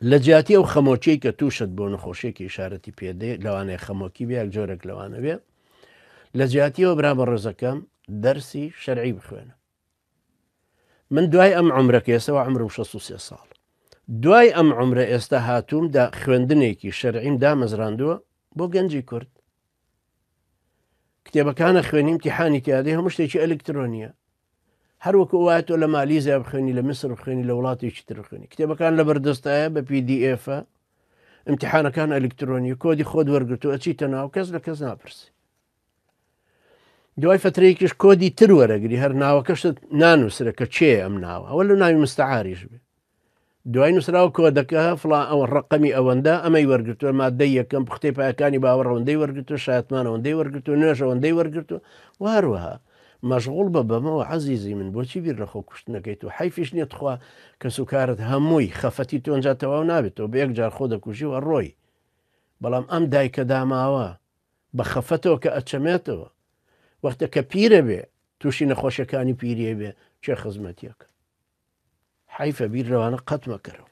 لە جیاتی ئەو خەمۆکیی کە تووشت بۆ نەخۆشیێکی ئشارەتی پێدێ لەوانەیە خەمۆکی بێ جۆرێک لەوانە بێ لە جیاتیەوە برا بە ڕێزەکەم دەرسی شەرعی بخوێنە. من دوای ئەم عمرەکە ئێستاوە عمرم 63 ساڵ دوای ئەم عمرە ئێستا هاتوومدا خوێندنێکی شەرعیم دامەزراندووە بۆ گەنجی کورد. کتێبەکانە خوێنیم امتحانی تیادەی هەموو شتێکی ئەلکترۆنیە، هەروەکو وایە تۆ لە مالیزیا بخوێنی لە میسر بخوێنی لە وڵاتێکی تر بخوێنی. کتێبەکان لە بەردەستایە بە PDF امتحانەکان ئەلکترۆنی کۆدی خۆت وەرگرتو ئەچیتە ناو کەس لە کەس ناپرسی. دوای فترەیەکیش کۆدی تر وەرەگری هەر ناوەکەشت نانووسرە کە چێ ئەم ناوە ئەوە لە ناوی مستعاریش بێ. دوای نووسراوە کۆدەکە فڵان ئەوە ڕقەمی ئەوەندە ئەمەی وەرگرتووە مادەی یەکەم قوتەی پایەکانی باوەڕەوەندەی وەرگرتو شایەتمانەوەندەی وەرگرتو نوێژەوەندەی وەرگرتو وهروەها مەشغوڵ بە بەمەوە عەزیزی من بۆچی بیر لە خۆ کوشتنەکەیت و حیفیش نییە تخوا کە سوکارت هەمووی خەفەتی تۆنجا تەواو نابێتەوە بە یەک جار خۆ دەکوژیوە ڕۆی. بەڵام ئەم دایکە داماوە بە خەفەتەوە کە ئەچەمێتەوە وەختە کە پیرە بێ تووشی نەخۆشیەکانی پیرێ بێ چێ خزمەتیەکە حیفە بیر لەوانە قەت مەکەرەوە.